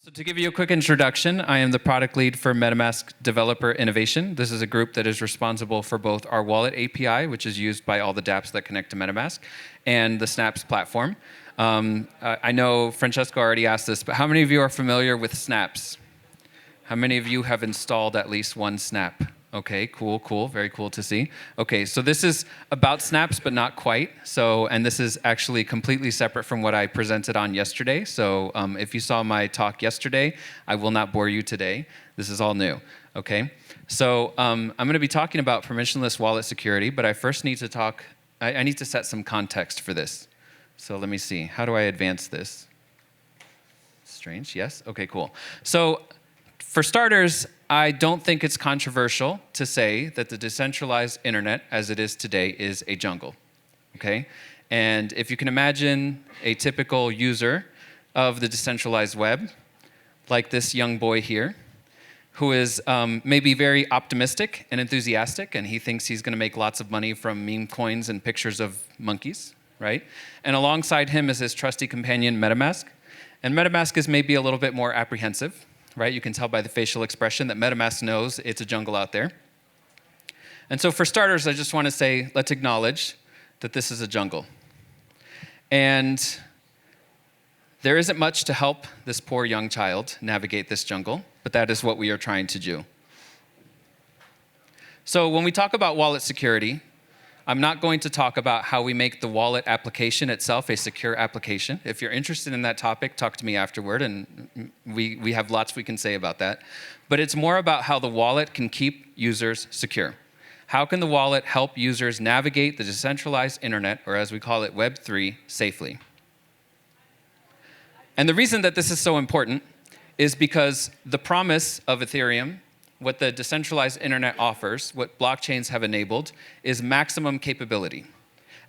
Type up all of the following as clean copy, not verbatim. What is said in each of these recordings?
So to give you a quick introduction, I am the product lead for MetaMask Developer Innovation. This is a group that is responsible for both our wallet API, which is used by all the dApps that connect to MetaMask, and the Snaps platform. I know Francesco already asked this, but how many of you are familiar with Snaps? How many of you have installed at least one Snap? Okay, cool, very cool to see. Okay, so this is about Snaps, but not quite. And this is actually completely separate from what I presented on yesterday. So if you saw my talk yesterday, I will not bore you today. This is all new, okay? So I'm gonna be talking about permissionless wallet security, but I first need to I need to set some context for this. So let me see, how do I advance this? Strange, yes, okay, cool. So for starters, I don't think it's controversial to say that the decentralized internet as it is today is a jungle, okay? And if you can imagine a typical user of the decentralized web, like this young boy here, who is maybe very optimistic and enthusiastic, and he thinks he's gonna make lots of money from meme coins and pictures of monkeys, right? And alongside him is his trusty companion, MetaMask. And MetaMask is maybe a little bit more apprehensive, right? You can tell by the facial expression that MetaMask knows it's a jungle out there. And so for starters, I just want to say, let's acknowledge that this is a jungle. And there isn't much to help this poor young child navigate this jungle, but that is what we are trying to do. So when we talk about wallet security, I'm not going to talk about how we make the wallet application itself a secure application. If you're interested in that topic, talk to me afterward, and we have lots we can say about that. But it's more about how the wallet can keep users secure. How can the wallet help users navigate the decentralized internet, or as we call it, Web3, safely? And the reason that this is so important is because the promise of Ethereum, what the decentralized internet offers, what blockchains have enabled, is maximum capability.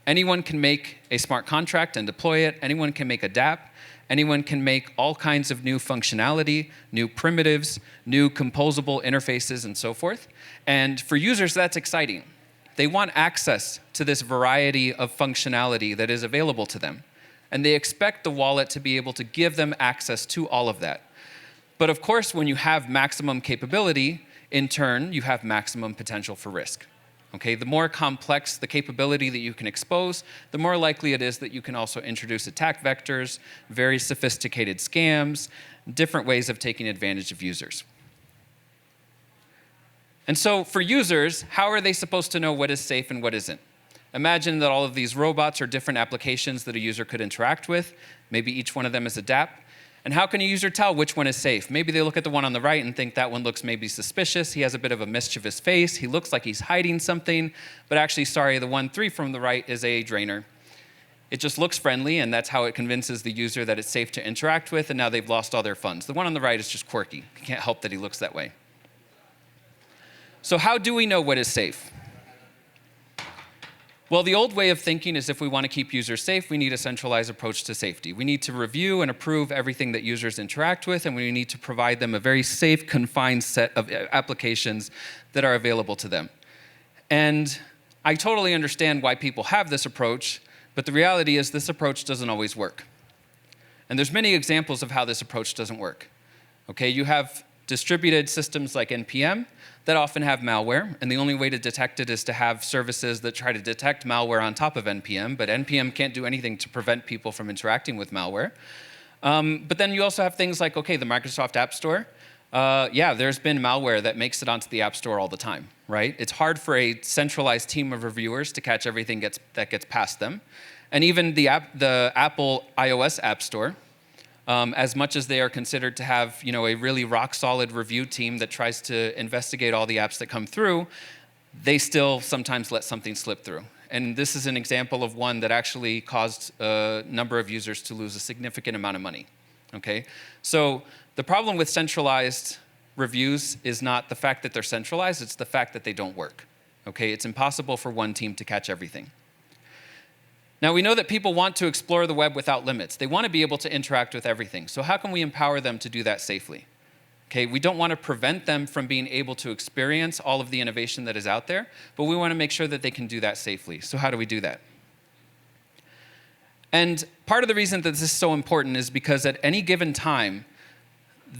Anyone can make a smart contract and deploy it. Anyone can make a dApp. Anyone can make all kinds of new functionality, new primitives, new composable interfaces, and so forth. And for users, that's exciting. They want access to this variety of functionality that is available to them. And they expect the wallet to be able to give them access to all of that. But of course, when you have maximum capability, in turn, you have maximum potential for risk. Okay, the more complex the capability that you can expose, the more likely it is that you can also introduce attack vectors, very sophisticated scams, different ways of taking advantage of users. And so for users, how are they supposed to know what is safe and what isn't? Imagine that all of these robots are different applications that a user could interact with. Maybe each one of them is a dApp. And how can a user tell which one is safe? Maybe they look at the one on the right and think that one looks maybe suspicious. He has a bit of a mischievous face. He looks like he's hiding something. But actually, sorry, the 1-3 from the right is a drainer. It just looks friendly, and that's how it convinces the user that it's safe to interact with, and now they've lost all their funds. The one on the right is just quirky. You can't help that he looks that way. So how do we know what is safe? Well, the old way of thinking is if we want to keep users safe, we need a centralized approach to safety. We need to review and approve everything that users interact with, and we need to provide them a very safe, confined set of applications that are available to them. And I totally understand why people have this approach, but the reality is this approach doesn't always work. And there's many examples of how this approach doesn't work. Okay, you have distributed systems like NPM that often have malware, and the only way to detect it is to have services that try to detect malware on top of NPM, but NPM can't do anything to prevent people from interacting with malware. But then you also have things like, okay, the Microsoft App Store. Yeah, there's been malware that makes it onto the App Store all the time, right? It's hard for a centralized team of reviewers to catch everything that gets past them. And even the Apple iOS App Store, as much as they are considered to have, a really rock-solid review team that tries to investigate all the apps that come through, they still sometimes let something slip through. And this is an example of one that actually caused a number of users to lose a significant amount of money, okay? So the problem with centralized reviews is not the fact that they're centralized, it's the fact that they don't work, okay? It's impossible for one team to catch everything. Now, we know that people want to explore the web without limits. They want to be able to interact with everything. So how can we empower them to do that safely? Okay, we don't want to prevent them from being able to experience all of the innovation that is out there, but we want to make sure that they can do that safely. So how do we do that? And part of the reason that this is so important is because at any given time,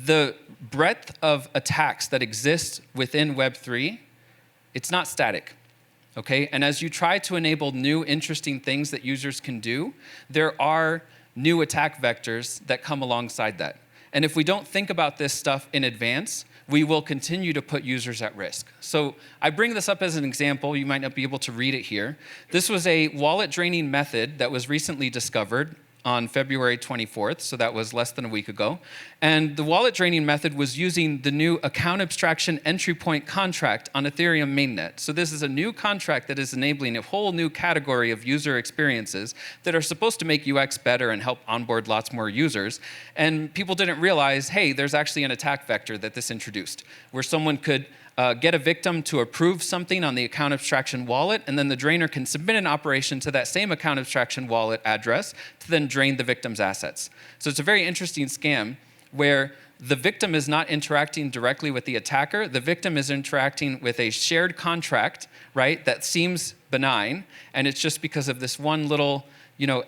the breadth of attacks that exist within Web3, it's not static. Okay? And as you try to enable new interesting things that users can do, there are new attack vectors that come alongside that. And if we don't think about this stuff in advance, we will continue to put users at risk. So I bring this up as an example. You might not be able to read it here. This was a wallet draining method that was recently discovered on February 24th, so that was less than a week ago. And the wallet draining method was using the new account abstraction entry point contract on Ethereum mainnet. So this is a new contract that is enabling a whole new category of user experiences that are supposed to make UX better and help onboard lots more users. And people didn't realize, hey, there's actually an attack vector that this introduced, where someone could get a victim to approve something on the account abstraction wallet, and then the drainer can submit an operation to that same account abstraction wallet address to then drain the victim's assets. So it's a very interesting scam where the victim is not interacting directly with the attacker. The victim is interacting with a shared contract, right, that seems benign, and it's just because of this one little,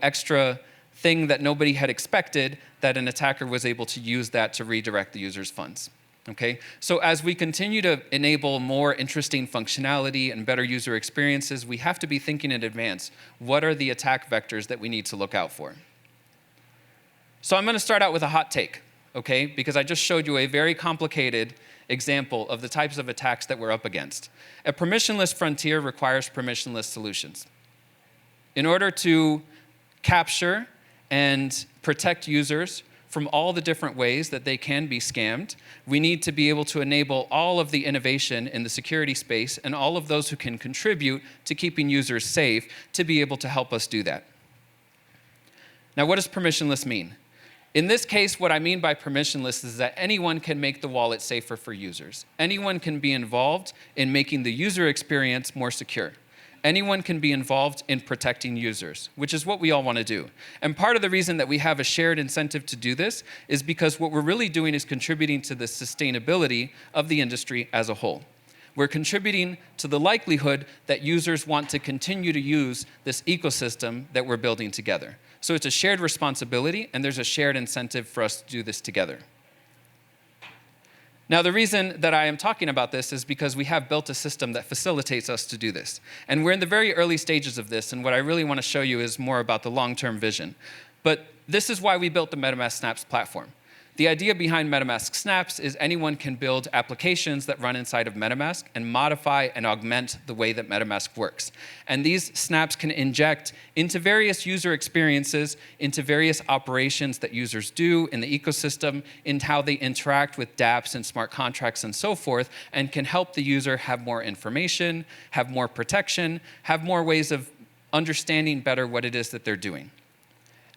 extra thing that nobody had expected that an attacker was able to use that to redirect the user's funds. Okay, so as we continue to enable more interesting functionality and better user experiences, we have to be thinking in advance, what are the attack vectors that we need to look out for? So I'm going to start out with a hot take, okay, because I just showed you a very complicated example of the types of attacks that we're up against. A permissionless frontier requires permissionless solutions. In order to capture and protect users from all the different ways that they can be scammed, we need to be able to enable all of the innovation in the security space and all of those who can contribute to keeping users safe to be able to help us do that. Now, what does permissionless mean? In this case, what I mean by permissionless is that anyone can make the wallet safer for users. Anyone can be involved in making the user experience more secure. Anyone can be involved in protecting users, which is what we all want to do. And part of the reason that we have a shared incentive to do this is because what we're really doing is contributing to the sustainability of the industry as a whole. We're contributing to the likelihood that users want to continue to use this ecosystem that we're building together. So it's a shared responsibility, and there's a shared incentive for us to do this together. Now, the reason that I am talking about this is because we have built a system that facilitates us to do this. And we're in the very early stages of this, and what I really want to show you is more about the long-term vision. But this is why we built the MetaMask Snaps platform. The idea behind MetaMask Snaps is anyone can build applications that run inside of MetaMask and modify and augment the way that MetaMask works. And these snaps can inject into various user experiences, into various operations that users do in the ecosystem, in how they interact with dApps and smart contracts and so forth, and can help the user have more information, have more protection, have more ways of understanding better what it is that they're doing.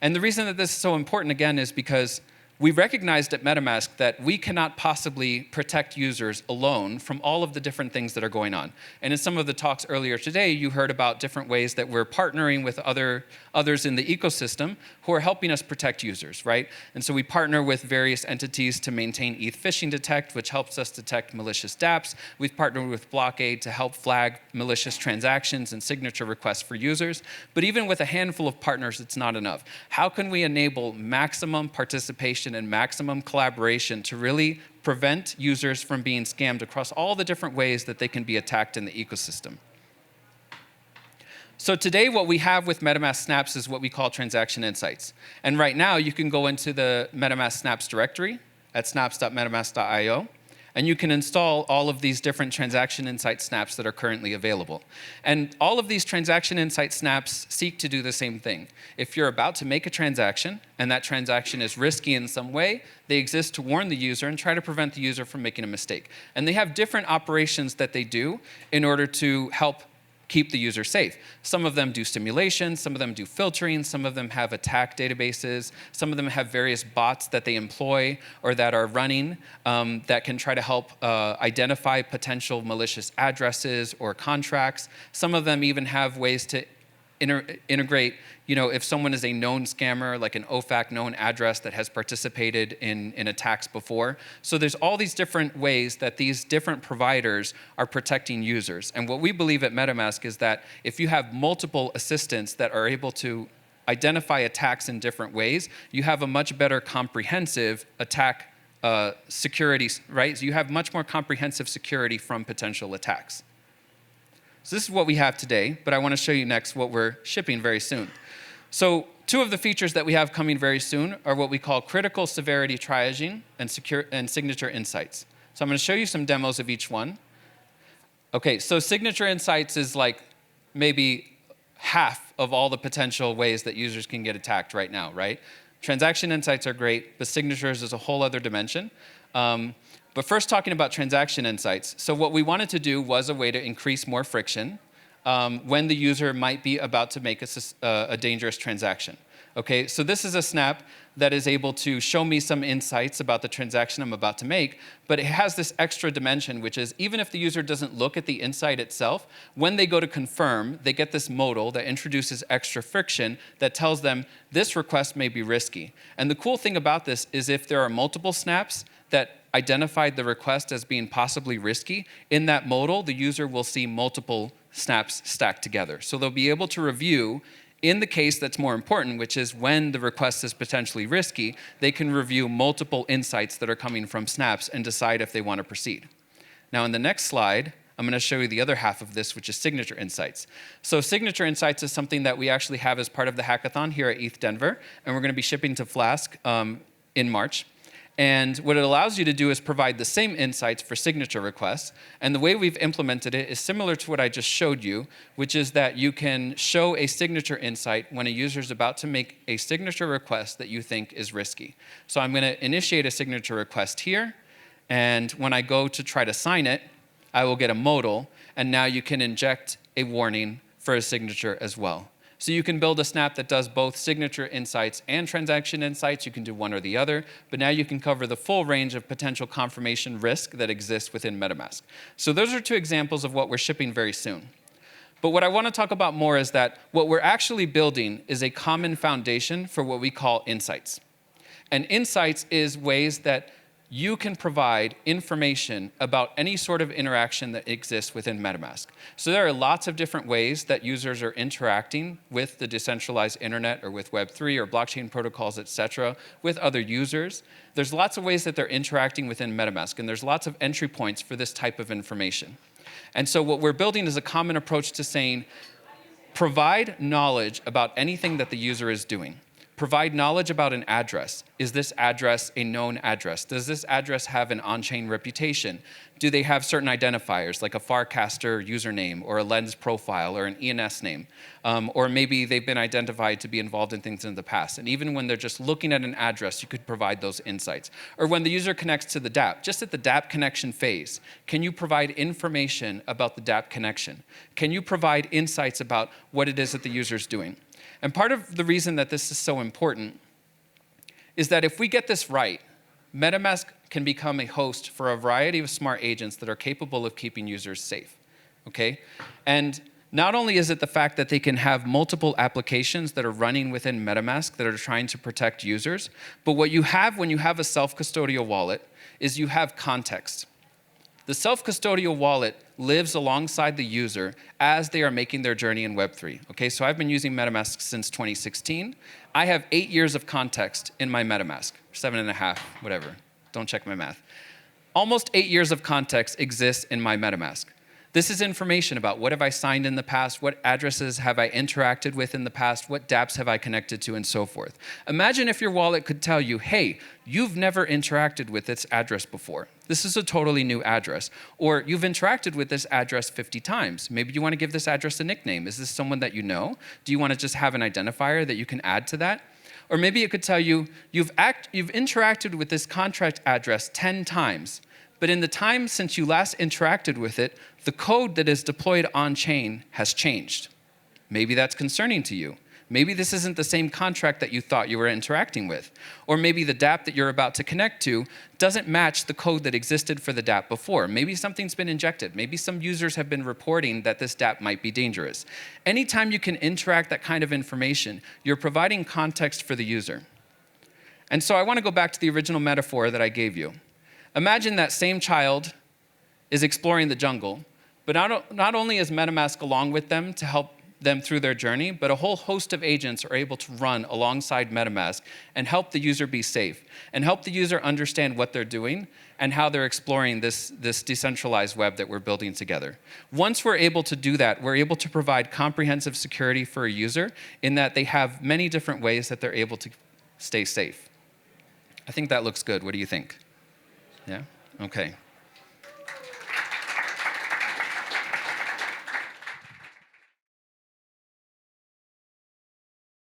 And the reason that this is so important, again, is because we recognized at MetaMask that we cannot possibly protect users alone from all of the different things that are going on. And in some of the talks earlier today, you heard about different ways that we're partnering with others in the ecosystem who are helping us protect users, right? And so we partner with various entities to maintain ETH Phishing Detect, which helps us detect malicious dApps. We've partnered with Blockade to help flag malicious transactions and signature requests for users. But even with a handful of partners, it's not enough. How can we enable maximum participation and maximum collaboration to really prevent users from being scammed across all the different ways that they can be attacked in the ecosystem? So today what we have with MetaMask Snaps is what we call transaction insights. And right now you can go into the MetaMask Snaps directory at snaps.metamask.io, and you can install all of these different transaction insight snaps that are currently available. And all of these transaction insight snaps seek to do the same thing. If you're about to make a transaction and that transaction is risky in some way, they exist to warn the user and try to prevent the user from making a mistake. And they have different operations that they do in order to help keep the user safe. Some of them do simulation, some of them do filtering, some of them have attack databases, some of them have various bots that they employ or that are running that can try to help identify potential malicious addresses or contracts. Some of them even have ways to integrate, if someone is a known scammer, like an OFAC known address that has participated in attacks before. So there's all these different ways that these different providers are protecting users. And what we believe at MetaMask is that if you have multiple assistants that are able to identify attacks in different ways, you have a much better comprehensive attack security, right? So you have much more comprehensive security from potential attacks. So this is what we have today, but I want to show you next what we're shipping very soon. So two of the features that we have coming very soon are what we call critical severity triaging and signature insights. So I'm going to show you some demos of each one. Okay, so signature insights is like maybe half of all the potential ways that users can get attacked right now, right? Transaction insights are great, but signatures is a whole other dimension. But first talking about transaction insights. So what we wanted to do was a way to increase more friction when the user might be about to make a dangerous transaction. Okay, so this is a snap that is able to show me some insights about the transaction I'm about to make, but it has this extra dimension, which is even if the user doesn't look at the insight itself, when they go to confirm, they get this modal that introduces extra friction that tells them this request may be risky. And the cool thing about this is if there are multiple snaps that identified the request as being possibly risky, in that modal, the user will see multiple snaps stacked together. So they'll be able to review in the case that's more important, which is when the request is potentially risky, they can review multiple insights that are coming from snaps and decide if they want to proceed. Now, in the next slide, I'm going to show you the other half of this, which is signature insights. So signature insights is something that we actually have as part of the hackathon here at ETH Denver, and we're going to be shipping to Flask in March. And what it allows you to do is provide the same insights for signature requests. And the way we've implemented it is similar to what I just showed you, which is that you can show a signature insight when a user is about to make a signature request that you think is risky. So I'm going to initiate a signature request here. And when I go to try to sign it, I will get a modal. And now you can inject a warning for a signature as well. So you can build a snap that does both signature insights and transaction insights. You can do one or the other, but now you can cover the full range of potential confirmation risk that exists within MetaMask. So those are two examples of what we're shipping very soon. But what I want to talk about more is that what we're actually building is a common foundation for what we call insights. And insights is ways that you can provide information about any sort of interaction that exists within MetaMask. So there are lots of different ways that users are interacting with the decentralized internet or with Web3 or blockchain protocols, et cetera, with other users. There's lots of ways that they're interacting within MetaMask, and there's lots of entry points for this type of information. And so what we're building is a common approach to saying, provide knowledge about anything that the user is doing. Provide knowledge about an address. Is this address a known address? Does this address have an on-chain reputation? Do they have certain identifiers, like a Farcaster username, or a Lens profile, or an ENS name? Or maybe they've been identified to be involved in things in the past. And even when they're just looking at an address, you could provide those insights. Or when the user connects to the dApp, just at the dApp connection phase, can you provide information about the dApp connection? Can you provide insights about what it is that the user's doing? And part of the reason that this is so important is that if we get this right, MetaMask can become a host for a variety of smart agents that are capable of keeping users safe, okay? And not only is it the fact that they can have multiple applications that are running within MetaMask that are trying to protect users, but what you have when you have a self-custodial wallet is you have context. The self-custodial wallet lives alongside the user as they are making their journey in Web3. Okay, so I've been using MetaMask since 2016. I have 8 years of context in my MetaMask, 7.5, whatever. Don't check my math. Almost 8 years of context exists in my MetaMask. This is information about what have I signed in the past, what addresses have I interacted with in the past, what dApps have I connected to, and so forth. Imagine if your wallet could tell you, hey, you've never interacted with this address before. This is a totally new address. Or you've interacted with this address 50 times. Maybe you want to give this address a nickname. Is this someone that you know? Do you want to just have an identifier that you can add to that? Or maybe it could tell you, you've interacted with this contract address 10 times. But in the time since you last interacted with it, the code that is deployed on-chain has changed. Maybe that's concerning to you. Maybe this isn't the same contract that you thought you were interacting with. Or maybe the dApp that you're about to connect to doesn't match the code that existed for the dApp before. Maybe something's been injected. Maybe some users have been reporting that this dApp might be dangerous. Anytime you can interact that kind of information, you're providing context for the user. And so I want to go back to the original metaphor that I gave you. Imagine that same child is exploring the jungle, but not only is MetaMask along with them to help them through their journey, but a whole host of agents are able to run alongside MetaMask and help the user be safe and help the user understand what they're doing and how they're exploring this decentralized web that we're building together. Once we're able to do that, we're able to provide comprehensive security for a user in that they have many different ways that they're able to stay safe. I think that looks good. What do you think? Yeah? Okay.